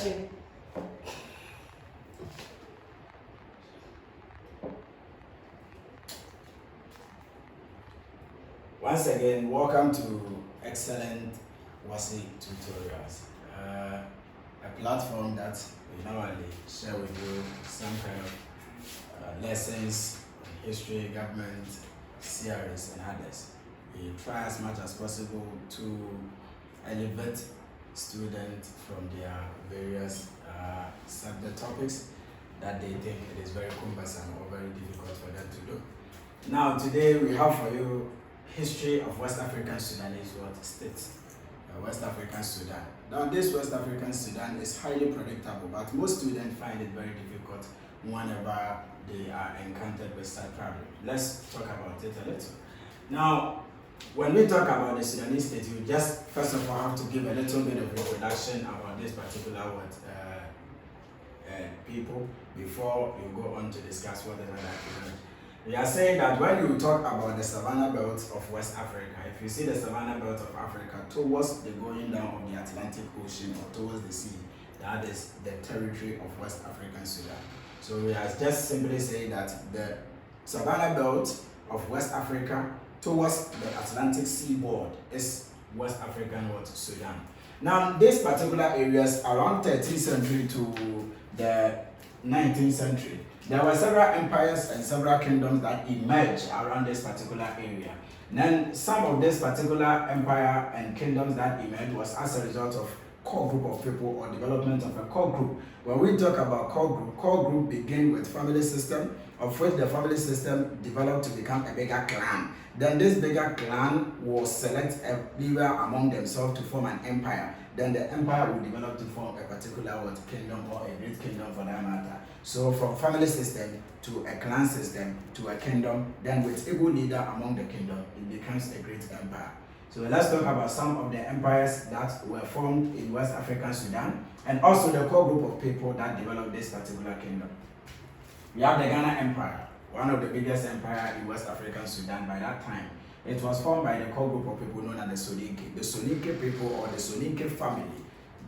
introduction. Once again, welcome to excellent Wassce tutorials, a platform that we normally share with you some kind of lessons on history, government, theories, and others. We try as much as possible to elevate students from their various subject topics that they think it is very cumbersome or very difficult for them to do. Now, today we have for you history of West African Sudanese state, West African Sudan. Now, this West African Sudan is highly predictable, but most students find it very difficult whenever they are encountered with such problem. Let's talk about it a little. Now, when we talk about the Sudanese state, you just first of all have to give a little bit of introduction about this particular people before you go on to discuss what is that. We are saying that when you talk about the savanna belt of West Africa, if you see the savanna belt of Africa towards the going down of the Atlantic Ocean or towards the sea, that is the territory of West African Sudan. So we are just simply saying that the savanna belt of West Africa towards the Atlantic seaboard is West African Sudan. Now, these particular areas around 13th century to the 19th century, there were several empires and several kingdoms that emerged around this particular area. And then some of this particular empire and kingdoms that emerged was as a result of core group of people or development of a core group. When we talk about core group begin with family system, of which the family system developed to become a bigger clan. Then this bigger clan will select a leader among themselves to form an empire. Then the empire will develop to form a particular kingdom or a great kingdom for that matter. So from family system to a clan system to a kingdom, then with able leader among the kingdom, it becomes a great empire. So let's talk about some of the empires that were formed in West African Sudan and also the core group of people that developed this particular kingdom. We have the Ghana Empire, one of the biggest empires in West African Sudan by that time. It was formed by the core group of people known as the Soninke. The Soninke people or the Soninke family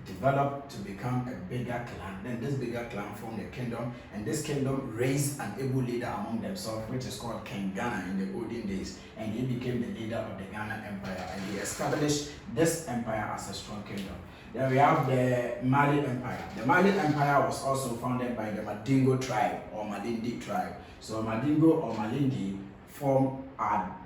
developed to become a bigger clan. Then this bigger clan formed a kingdom, and this kingdom raised an able leader among themselves, which is called King Ghana in the olden days, and he became the leader of the Ghana Empire, and he established this empire as a strong kingdom. Then we have the Mali Empire. The Mali Empire was also founded by the Mandingo tribe or Malindi tribe. So Mandingo or Malindi form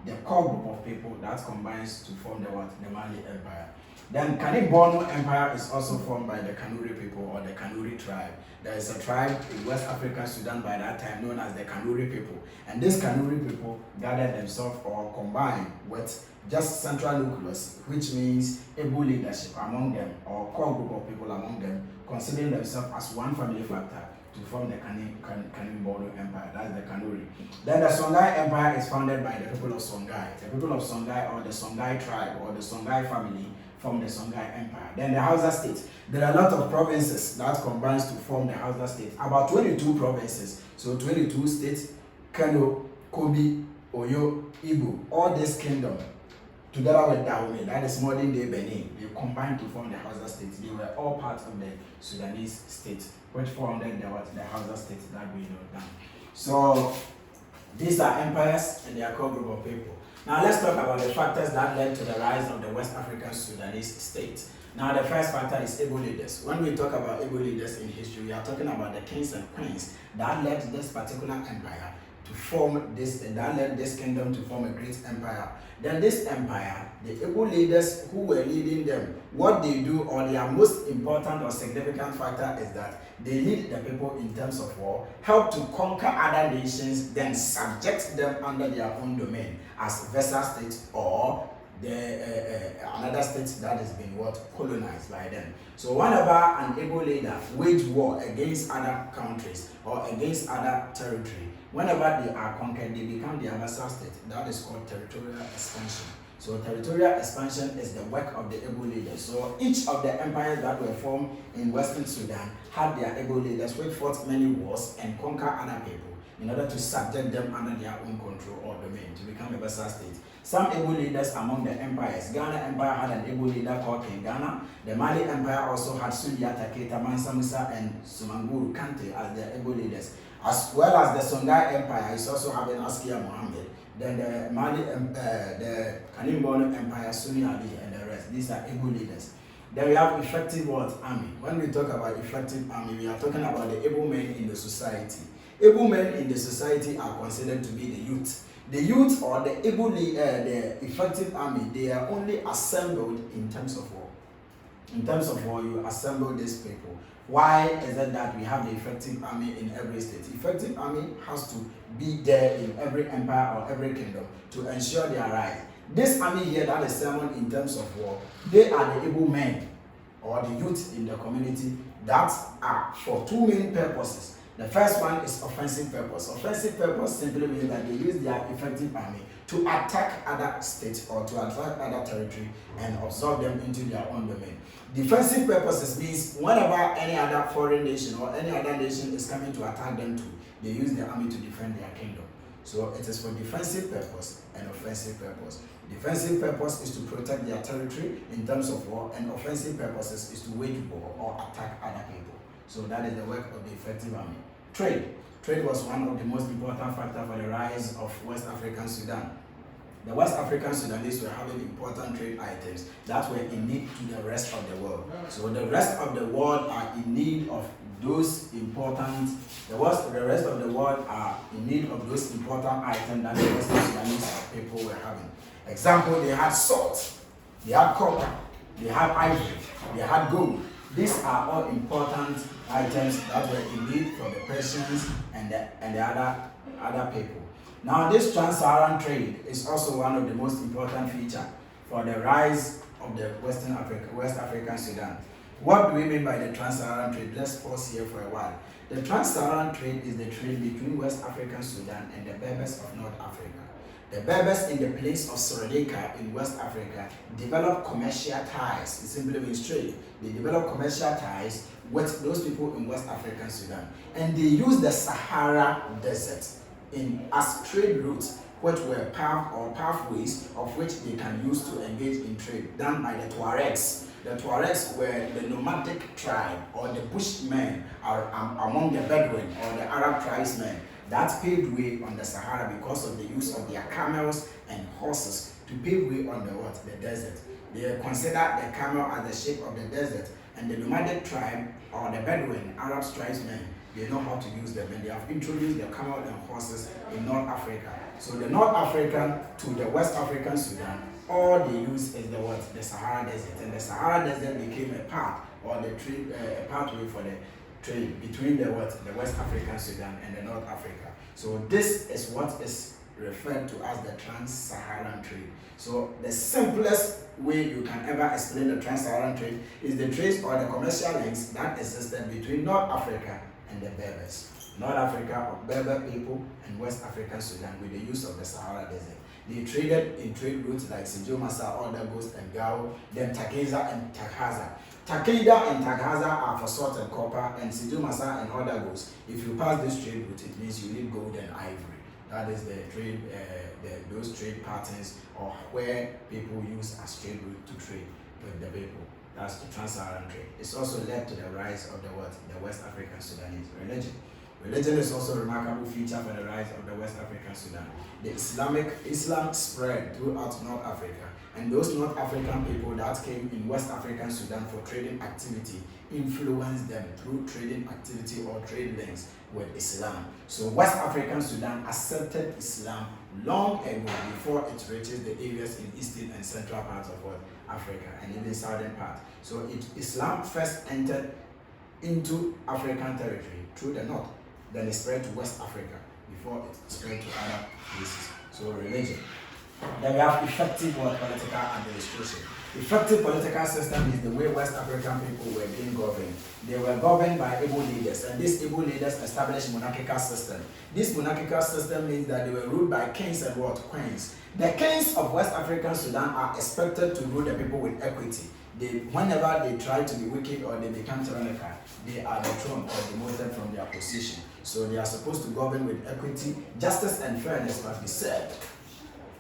the core group of people that combines to form the Mali Empire. Then Kanibono Empire is also formed by the Kanuri people or the Kanuri tribe. There is a tribe in West African Sudan by that time known as the Kanuri people. And these Kanuri people gathered themselves or combined with just central nucleus, which means able leadership among them or core group of people among them, considering themselves as one family factor to form the Kanibono Empire, that's the Kanuri. Then the Songhai Empire is founded by the people of Songhai. The people of Songhai or the Songhai tribe or the Songhai family form the Songhai Empire. Then the Hausa state. There are a lot of provinces that combines to form the Hausa state. About 22 provinces. So 22 states, Kano, Kobi, Oyo, Igbo, all this kingdom, together with Dahomey, that is modern day Benin, they combined to form the Hausa state. They were all part of the Sudanese state, which formed the Hausa state that we know now. So these are empires and their core group of people. Now let's talk about the factors that led to the rise of the West African Sudanese state. Now the first factor is able leaders. When we talk about able leaders in history, we are talking about the kings and queens that led this particular empire to form this, that led this kingdom to form a great empire. Then this empire, the able leaders who were leading them, what they do or their most important or significant factor is that they lead the people in terms of war, help to conquer other nations, then subject them under their own domain as vassal states or another state that has been colonized by them. So whenever an able leader wage war against other countries or against other territory, whenever they are conquered, they become their vassal state. That is called territorial expansion. So territorial expansion is the work of the able leaders. So each of the empires that were formed in Western Sudan had their able leaders which fought many wars and conquer other people. in order to subject them under their own control or domain to become a vassal state. Some able leaders among the empires. Ghana Empire had an able leader called King Ghana. The Mali Empire also had Sundiata Keita, Mansa Musa, and Sumanguru Kante as their able leaders. As well as the Songhai Empire is also having Askia Mohammed. Then the Mali, the Kanimbono Empire, Sunni Ali, and the rest. These are able leaders. Then we have effective what? Army. When we talk about effective army, we are talking about the able men in the society. Able men in the society are considered to be the youth. The youth or the able, the effective army, they are only assembled in terms of war. In terms of war, you assemble these people. Why is it that we have the effective army in every state? Effective army has to be there in every empire or every kingdom to ensure their rise. This army here that is summoned in terms of war, they are the able men or the youth in the community that are for two main purposes. The first one is offensive purpose. Offensive purpose simply means that they use their effective army to attack other states or to attack other territory and absorb them into their own domain. Defensive purposes means whenever any other foreign nation or any other nation is coming to attack them too, they use their army to defend their kingdom. So it is for defensive purpose and offensive purpose. Defensive purpose is to protect their territory in terms of war, and offensive purposes is to wage war or attack other people. So that is the work of the effective army. Trade. Trade was one of the most important factors for the rise of West African Sudan. The West African Sudanese were having important trade items that were in need to the rest of the world. So the rest of the world are in need of those important, the rest of the world are in need of those important items that the West Sudanese people were having. Example, they had salt, they had copper, they had ivory, they had gold. These are all important items that were in need for the Persians and the other people. Now, this trans-Saharan trade is also one of the most important features for the rise of the West African Sudan. What do we mean by the trans-Saharan trade? Let's pause here for a while. The trans-Saharan trade is the trade between West African Sudan and the Berbers of North Africa. The Berbers in the place of Sorodeka in West Africa developed commercial ties. It simply means trade. They developed commercial ties with those people in West African Sudan. And they used the Sahara Desert as trade routes, which were pathways of which they can use to engage in trade, done by the Tuaregs. The Tuaregs were the nomadic tribe or the bushmen among the Bedouin or the Arab tribesmen that paved way on the Sahara because of the use of their camels and horses to pave way on the desert. They consider the camel as the shape of the desert, and the nomadic tribe or the Bedouin Arab tribesmen, they know how to use them, and they have introduced the camel and horses in North Africa. So the North African to the West African Sudan, all they use is the Sahara Desert, and the Sahara Desert became a path or a pathway for the trade between the West African Sudan and the North Africa. So this is what is referred to as the trans-Saharan trade. So the simplest way you can ever explain the trans-Saharan trade is the trade or the commercial links that existed between North Africa and the Berbers. North Africa of Berber people and West African Sudan with the use of the Sahara Desert. They traded in trade routes like Sinjo Massa, Odagos, and Gao, then Takeza and Takhaza. Takeda and Takhaza are for salt and copper, and Sinjo Massa and Odagos, if you pass this trade route, it means you need gold and ivory. That is the trade, those trade patterns or where people use as trade route to trade with the people. That's the trans-Saharan trade. It's also led to the rise of the West African Sudanese religion. Religion is also a remarkable feature for the rise of the West African Sudan. Islam spread throughout North Africa, and those North African people that came in West African Sudan for trading activity influenced them through trading activity or trade links with Islam. So West African Sudan accepted Islam long ago before it reaches the areas in eastern and central parts of Africa and even southern part. So Islam first entered into African territory through the north, then it spread to West Africa before it spread to other places. So religion. Then we have effective political administration. Effective political system is the way West African people were being governed. They were governed by able leaders, and these able leaders established monarchical system. This monarchical system means that they were ruled by kings and queens. The kings of West African Sudan are expected to rule the people with equity. whenever they try to be wicked or they become tyrannical, they are dethroned or demoted from their position. So they are supposed to govern with equity, justice, and fairness must be served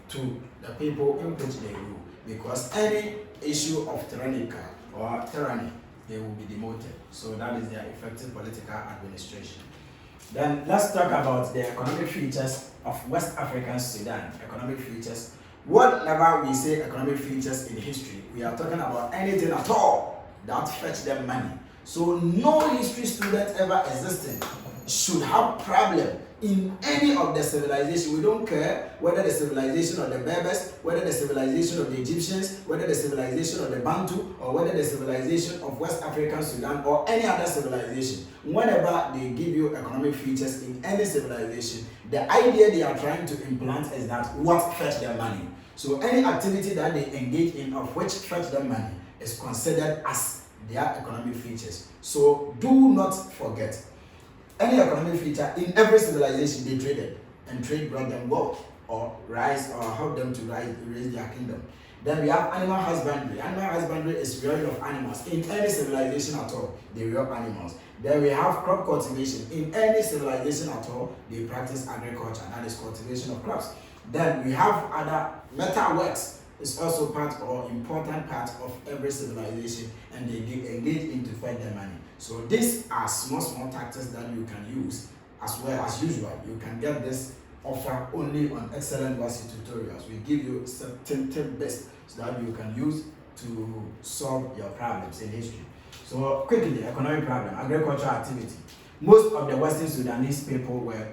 to the people in which they rule. Because any issue of tyrannical or tyranny, they will be demoted. So that is their effective political administration. Then let's talk about the economic features of West African Sudan. Economic features. Whenever we say economic features in history, we are talking about anything at all that fetch them money. So no history student ever existing should have problem in any of the civilization. We don't care whether the civilization of the Berbers, whether the civilization of the Egyptians, whether the civilization of the Bantu, or whether the civilization of West African Sudan or any other civilization. Whenever they give you economic features in any civilization, the idea they are trying to implant is that what fetch their money. So any activity that they engage in of which fetch them money is considered as their economic features. So do not forget, any economic feature in every civilization they traded, and trade brought them wealth or rise or help them to raise their kingdom. Then we have animal husbandry. Animal husbandry is rearing of animals in any civilization at all. They rear animals. Then we have crop cultivation. In any civilization at all, they practice agriculture. That is cultivation of crops. Then we have other metal works. It's also part or important part of every civilization, and they engage in to find their money. So these are small tactics that you can use as well as usual. You can get this offer only on excellent Wassce tutorials. We give you certain tips so that you can use to solve your problems in history. So quickly, economic problem, agricultural activity. Most of the Western Sudanese people were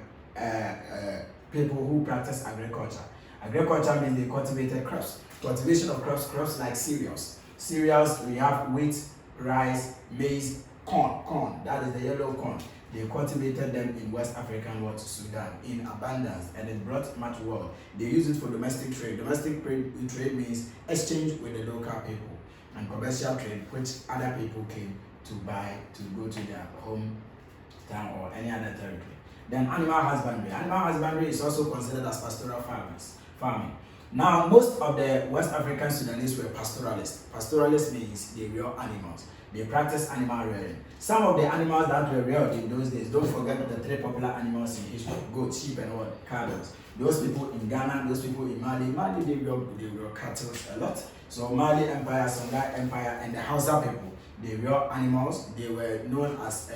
people who practice agriculture. Agriculture means they cultivated crops. Cultivation of crops like cereals. Cereals, we have wheat, rice, maize, corn. That is the yellow corn. They cultivated them in West African Sudan in abundance, and it brought much wealth. They use it for domestic trade. Domestic trade means exchange with the local people, and commercial trade, which other people came to buy to go to their hometown or any other territory. Then animal husbandry. Animal husbandry is also considered as pastoral farming. Now, most of the West African Sudanese were pastoralists. Pastoralists means they rear animals. They practice animal rearing. Some of the animals that were reared in those days, don't forget the three popular animals in history: goat, sheep, and what? Cattle. Those people in Ghana, those people in Mali, they rear cattle a lot. So Mali Empire, Songhai Empire, and the Hausa people, they rear animals. They were known as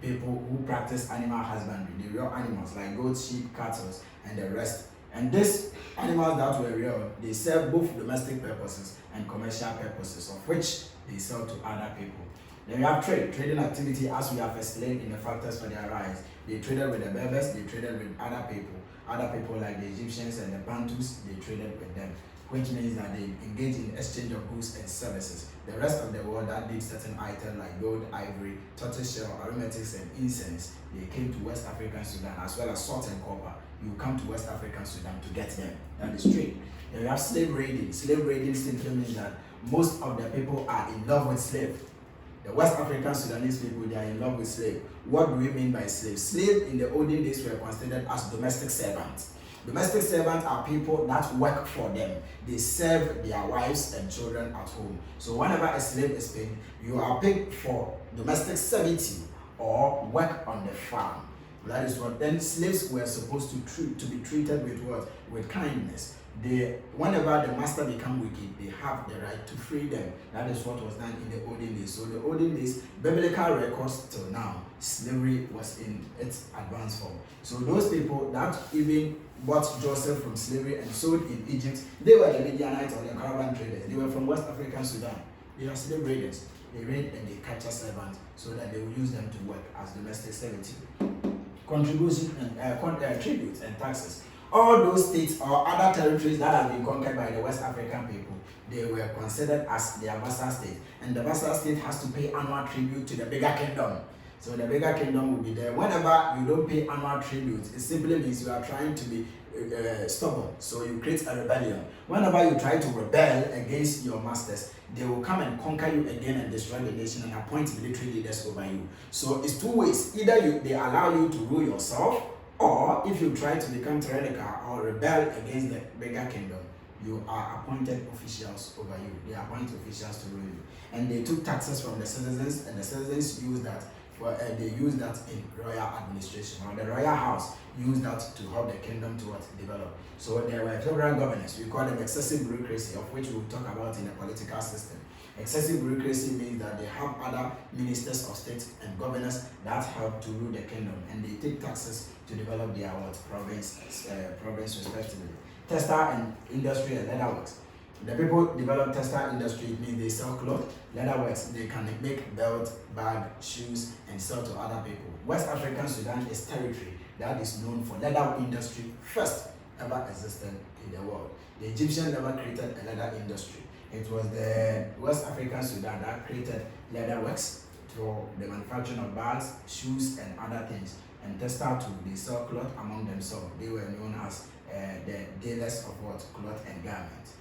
people who practice animal husbandry. They rear animals like goats, sheep, cattle, and the rest. And these animals that were reared, they serve both domestic purposes and commercial purposes, of which they sell to other people. Then we have trading activity, as we have explained in the factors for their rise. They traded with the Berbers, they traded with other people like the Egyptians and the Bantus, they traded with them, which means that they engage in exchange of goods and services. The rest of the world that did certain items like gold, ivory, tortoiseshell, aromatics, and incense, they came to West African Sudan, as well as salt and copper. You come to West African Sudan to get them. That is trade. Then we have slave raiding. Slave raiding simply means that most of the people are in love with slave. The West African Sudanese people, they are in love with slave. What do we mean by slave? Slave in the olden days were considered as domestic servants. Domestic servants are people that work for them. They serve their wives and children at home. So whenever a slave is paid, you are paid for domestic servitude or work on the farm. That is what. Then slaves were supposed to be treated with what? With kindness. Whenever the master become wicked, they have the right to free them. That is what was done in the olden days. So the olden days, biblical records till now, slavery was in its advanced form. So those people that even bought Joseph from slavery and sold in Egypt, they were the Midianites or the caravan traders. They were from West African Sudan. They are slave raiders. They raid and they capture servants so that they will use them to work as domestic servitude. Contribution and tributes and taxes. All those states or other territories that have been conquered by the West African people, they were considered as their vassal state. And the vassal state has to pay annual tribute to the bigger kingdom. So the bigger kingdom will be there. Whenever you don't pay annual tribute, it simply means you are trying to be stubborn. So you create a rebellion. Whenever you try to rebel against your masters, they will come and conquer you again and destroy the nation and appoint military leaders over you. So it's two ways. Either they allow you to rule yourself, or if you try to become tyrannical or rebel against the bigger kingdom, you are appointed officials over you. They appoint officials to rule you. And they took taxes from the citizens, and the citizens used that they use that in royal administration, or the royal house used that to help the kingdom to develop. So there were several governors. We call them excessive bureaucracy, of which we'll talk about in the political system. Excessive bureaucracy means that they have other ministers of state and governors that help to rule the kingdom, and they take taxes to develop their province respectively. Textile and industry and leather works. The people develop textile industry. It means they sell clothes. Leather works, they can make belt, bag, shoes, and sell to other people. West African Sudan is territory that is known for leather industry, first ever existed in the world. The Egyptians never created a leather industry. It was the West African Sudan that created leather works for the manufacturing of bags, shoes, and other things. And textile too, they sell cloth among themselves. They were known as the dealers of cloth and garments.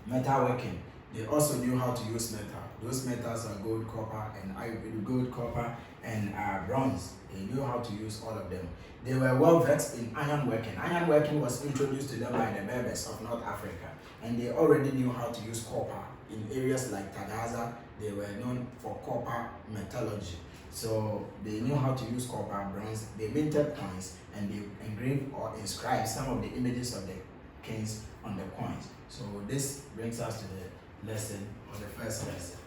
Metal working, they also knew how to use metal. Those metals are gold, copper, and bronze. They knew how to use all of them. They were well versed in iron working. Iron working was introduced to them by the Berbers of North Africa, and they already knew how to use copper. In areas like Tagaza, they were known for copper metallurgy. So they knew how to use copper, bronze. They minted coins, and they engraved or inscribed some of the images of the kings on the coins. So this brings us to the lesson, or the first lesson.